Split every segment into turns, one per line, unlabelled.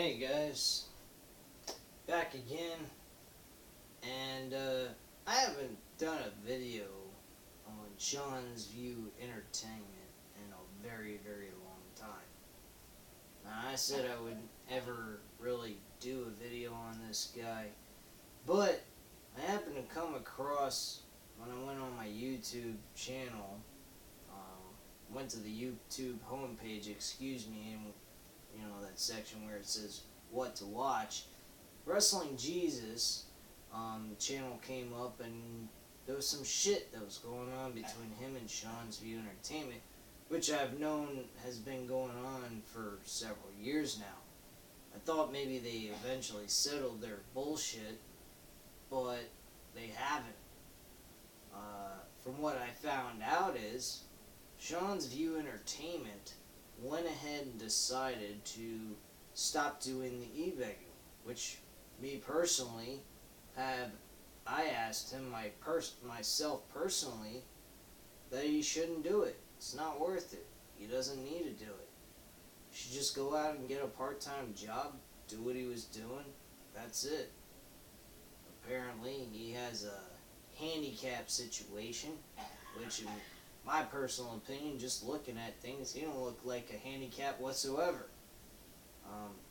Hey guys, back again, and I haven't done a video on Seanzviewent Entertainment in a very, very long time. Now, I said I would ever really do a video on this guy, but I happened to come across, when I went on my YouTube channel, went to the YouTube homepage, excuse me, and that section where it says what to watch. Wrestling Jesus, the channel came up, and there was some shit that was going on between him and Seanzviewent Entertainment, which I've known has been going on for several years now. I thought maybe they eventually settled their bullshit, but they haven't. From what I found out is, Seanzviewent Entertainment went ahead and decided to stop doing the e-begging, which me personally I asked him myself personally that he shouldn't do it. It's not worth it. He doesn't need to do it. He should just go out and get a part-time job, do what he was doing. That's it. Apparently he has a handicap situation, which in my personal opinion, just looking at things, he don't look like a handicap whatsoever.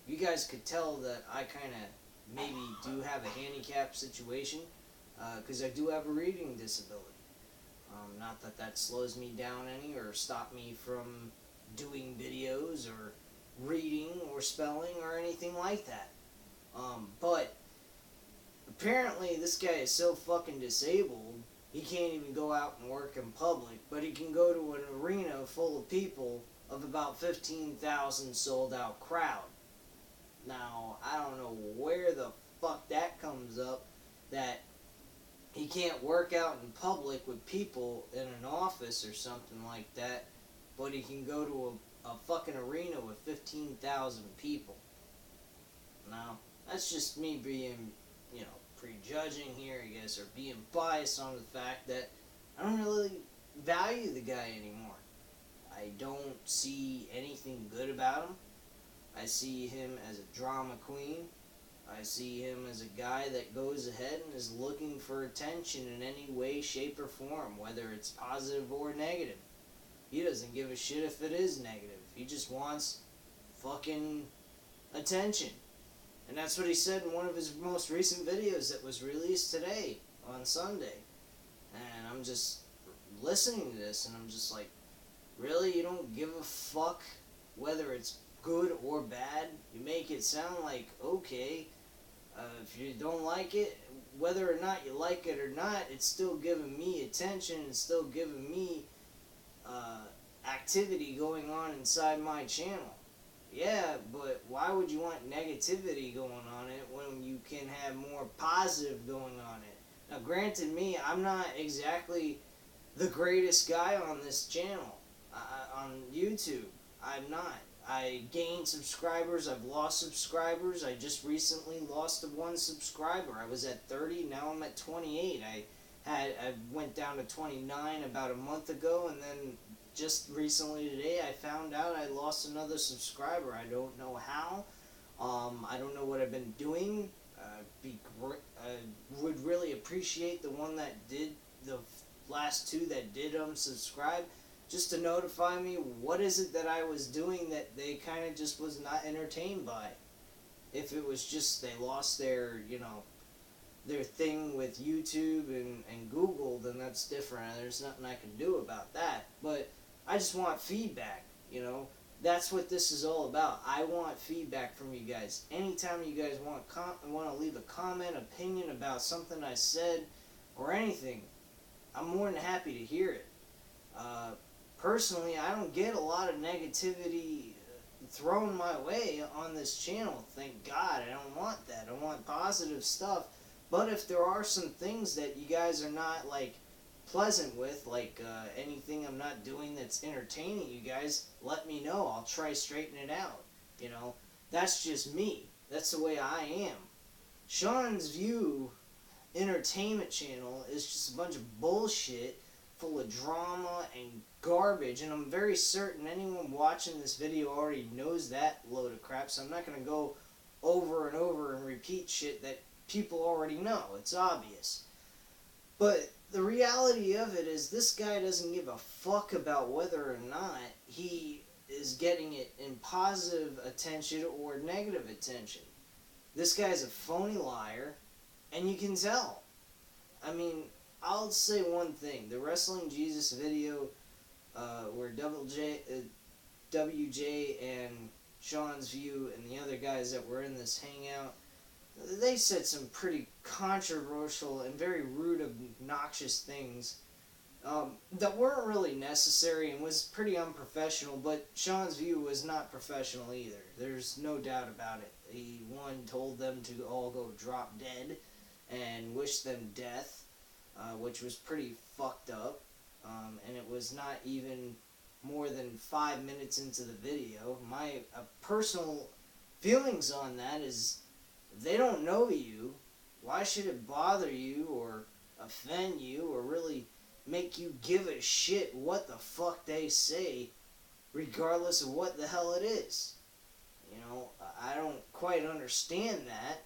You guys could tell that I kind of maybe do have a handicap situation, because I do have a reading disability. Not that that slows me down any or stop me from doing videos or reading or spelling or anything like that. But apparently this guy is so fucking disabled, he can't even go out and work in public, but he can go to an arena full of people of about 15,000 sold out crowd. Now, I don't know where the fuck that comes up, that he can't work out in public with people in an office or something like that, but he can go to a fucking arena with 15,000 people. Now, that's just me being, prejudging here, I guess, or being biased on the fact that I don't really value the guy anymore. I don't see anything good about him. I see him as a drama queen. I see him as a guy that goes ahead and is looking for attention in any way, shape, or form, whether it's positive or negative. He doesn't give a shit if it is negative. He just wants fucking attention. And that's what he said in one of his most recent videos that was released today on Sunday. And I'm just listening to this and I'm just like, really? You don't give a fuck whether it's good or bad? You make it sound like, okay, if you don't like it, whether or not you like it or not, it's still giving me attention, it's still giving me activity going on inside my channel. Yeah, but why would you want negativity going on it when you can have more positive going on it? Now, granted, I'm not exactly the greatest guy on this channel, on YouTube. I'm not. I gained subscribers, I've lost subscribers. I just recently lost one subscriber. I was at 30, now I'm at 28. I went down to 29 about a month ago, and then just recently today I found out I lost another subscriber. I don't know how. I don't know what I've been doing. I would really appreciate the one that did, the last two that did subscribe, just to notify me what is it that I was doing that they kind of just was not entertained by. If it was just they lost their, their thing with YouTube and Google, then that's different. There's nothing I can do about that. But I just want feedback, That's what this is all about. I want feedback from you guys. Anytime you guys want to leave a comment, opinion about something I said, or anything, I'm more than happy to hear it. Personally, I don't get a lot of negativity thrown my way on this channel. Thank God. I don't want that. I want positive stuff. But if there are some things that you guys are not, pleasant with, anything I'm not doing that's entertaining you guys, let me know. I'll try straighten it out. That's just me. That's the way I am. Seanzviewent Entertainment channel is just a bunch of bullshit full of drama and garbage, and I'm very certain anyone watching this video already knows that load of crap, so I'm not going to go over and over and repeat shit that people already know. It's obvious. But the reality of it is this guy doesn't give a fuck about whether or not he is getting it in positive attention or negative attention. This guy's a phony liar, and you can tell. I mean, I'll say one thing. The Wrestling Jesus video where WJ and Seanzviewent and the other guys that were in this hangout, they said some pretty controversial and very rude, obnoxious things that weren't really necessary and was pretty unprofessional, but Seanzviewent was not professional either. There's no doubt about it. He, one, told them to all go drop dead and wish them death, which was pretty fucked up, and it was not even more than 5 minutes into the video. My personal feelings on that is, they don't know you. Why should it bother you or offend you or really make you give a shit what the fuck they say, regardless of what the hell it is? You know, I don't quite understand that.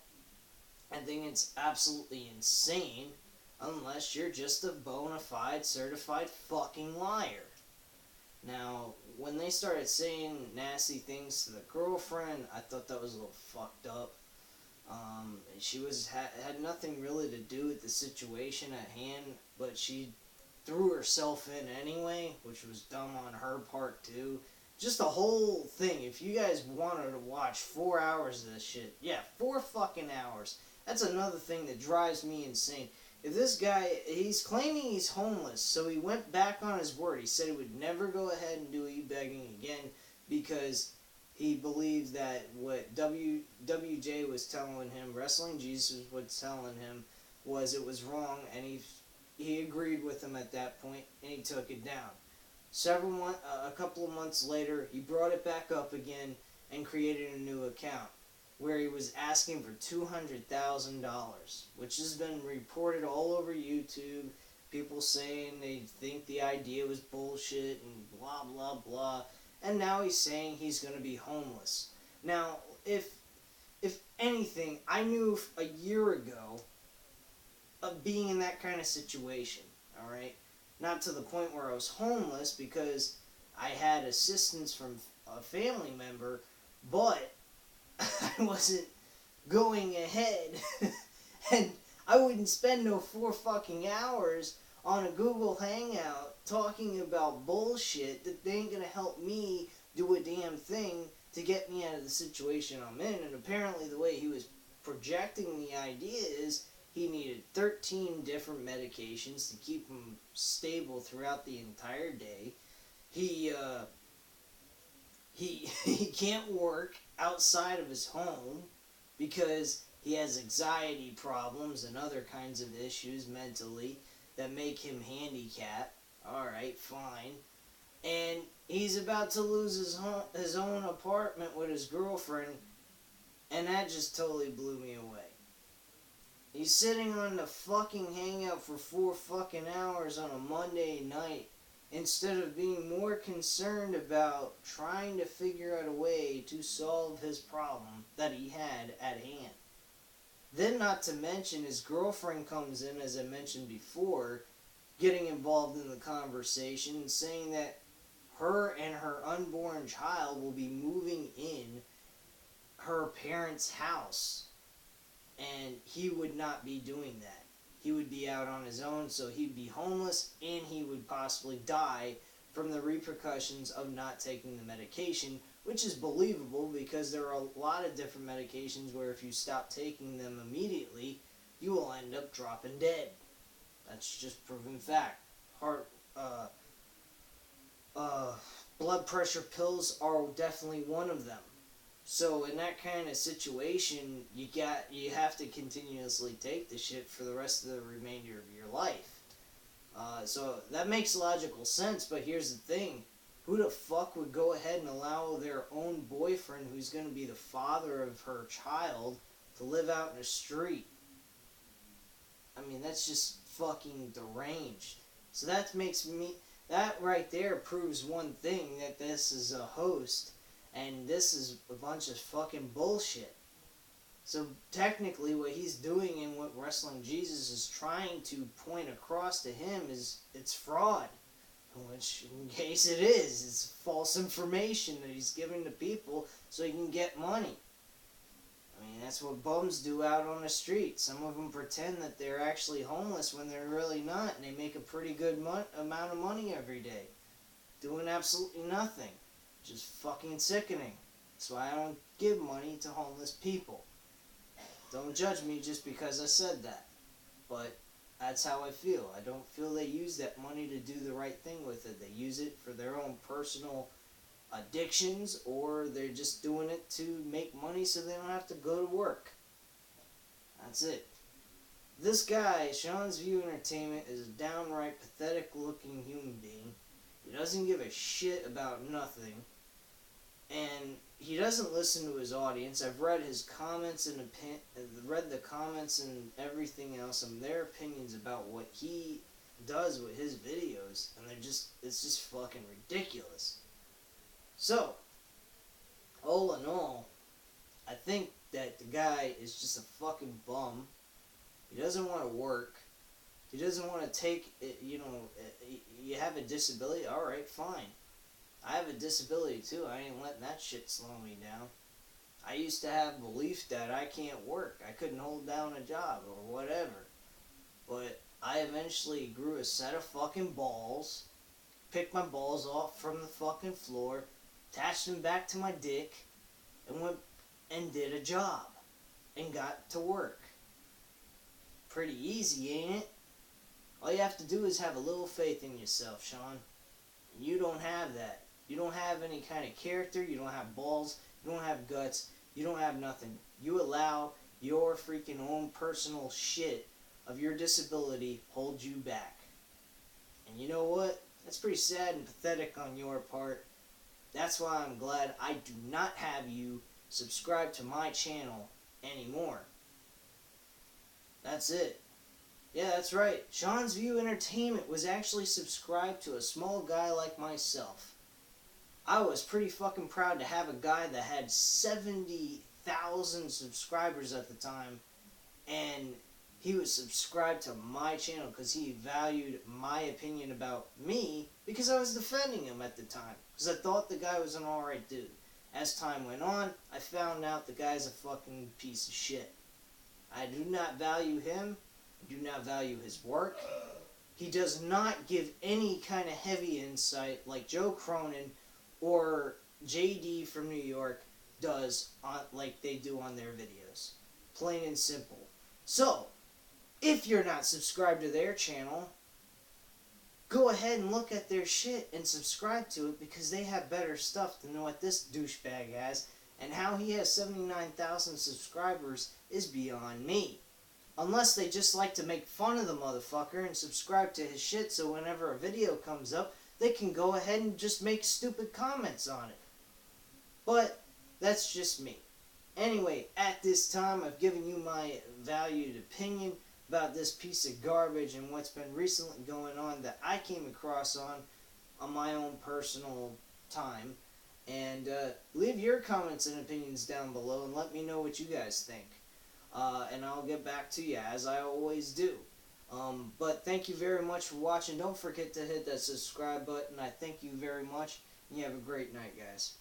I think it's absolutely insane, unless you're just a bona fide, certified fucking liar. Now, when they started saying nasty things to the girlfriend, I thought that was a little fucked up. She had nothing really to do with the situation at hand, but she threw herself in anyway, which was dumb on her part too. Just the whole thing. If you guys wanted to watch 4 hours of this shit, yeah, 4 fucking hours. That's another thing that drives me insane. If this guy, he's claiming he's homeless, so he went back on his word. He said he would never go ahead and do e-begging again because he believed that what WJ was telling him, Wrestling Jesus was telling him, was it was wrong, and he agreed with him at that point, and he took it down. A couple of months later, he brought it back up again and created a new account where he was asking for $200,000, which has been reported all over YouTube. People saying they think the idea was bullshit and blah, blah, blah. And now he's saying he's going to be homeless. Now, if anything, I knew a year ago of being in that kind of situation, alright? Not to the point where I was homeless because I had assistance from a family member, but I wasn't going ahead and I wouldn't spend no 4 fucking hours on a Google Hangout talking about bullshit that ain't gonna help me do a damn thing to get me out of the situation I'm in. And apparently the way he was projecting the idea is he needed 13 different medications to keep him stable throughout the entire day. He can't work outside of his home because he has anxiety problems and other kinds of issues mentally that make him handicapped. Alright, fine. And he's about to lose his own apartment with his girlfriend, and that just totally blew me away. He's sitting on the fucking hangout for 4 fucking hours on a Monday night instead of being more concerned about trying to figure out a way to solve his problem that he had at hand. Then, not to mention, his girlfriend comes in, as I mentioned before, getting involved in the conversation, saying that her and her unborn child will be moving in her parents' house, and he would not be doing that. He would be out on his own, so he'd be homeless, and he would possibly die from the repercussions of not taking the medication, which is believable because there are a lot of different medications where if you stop taking them immediately, you will end up dropping dead. That's just proven fact. Blood pressure pills are definitely one of them. So in that kind of situation, you have to continuously take the shit for the rest of the remainder of your life. So that makes logical sense, but here's the thing. Who the fuck would go ahead and allow their own boyfriend, who's going to be the father of her child, to live out in the street? I mean, that's just fucking deranged. So that right there proves one thing, that this is a host, and this is a bunch of fucking bullshit. So technically what he's doing and what Wrestling Jesus is trying to point across to him is it's fraud. Which, in case it is, it's false information that he's giving to people so he can get money. I mean, that's what bums do out on the street. Some of them pretend that they're actually homeless when they're really not, and they make a pretty good amount of money every day. Doing absolutely nothing. Just fucking sickening. That's why I don't give money to homeless people. Don't judge me just because I said that. But that's how I feel. I don't feel they use that money to do the right thing with it. They use it for their own personal addictions, or they're just doing it to make money so they don't have to go to work. That's it. This guy, Seanzviewent Entertainment, is a downright pathetic looking human being. He doesn't give a shit about nothing. And he doesn't listen to his audience. I've read his comments and read the comments and everything else and their opinions about what he does with his videos, and it's just fucking ridiculous. So, all in all, I think that the guy is just a fucking bum. He doesn't want to work. He doesn't want to take it, you have a disability, alright, fine. I have a disability too. I ain't letting that shit slow me down. I used to have belief that I can't work. I couldn't hold down a job or whatever. But I eventually grew a set of fucking balls, picked my balls off from the fucking floor, attached them back to my dick, and went and did a job. And got to work. Pretty easy, ain't it? All you have to do is have a little faith in yourself, Sean. And you don't have that. You don't have any kind of character, you don't have balls, you don't have guts, you don't have nothing. You allow your freaking own personal shit of your disability hold you back. And you know what? That's pretty sad and pathetic on your part. That's why I'm glad I do not have you subscribe to my channel anymore. That's it. Yeah, that's right. Seanzviewent Entertainment was actually subscribed to a small guy like myself. I was pretty fucking proud to have a guy that had 70,000 subscribers at the time, and he was subscribed to my channel because he valued my opinion about me because I was defending him at the time, because I thought the guy was an alright dude. As time went on, I found out the guy's a fucking piece of shit. I do not value him. I do not value his work. He does not give any kind of heavy insight like Joe Cronin or JD from New York does like they do on their videos. Plain and simple. So, if you're not subscribed to their channel, go ahead and look at their shit and subscribe to it, because they have better stuff than what this douchebag has, and how he has 79,000 subscribers is beyond me. Unless they just like to make fun of the motherfucker and subscribe to his shit so whenever a video comes up, they can go ahead and just make stupid comments on it. But that's just me. Anyway, at this time, I've given you my valued opinion about this piece of garbage and what's been recently going on that I came across on my own personal time. And leave your comments and opinions down below and let me know what you guys think. And I'll get back to you, as I always do. But thank you very much for watching. Don't forget to hit that subscribe button. I thank you very much. And you have a great night, guys.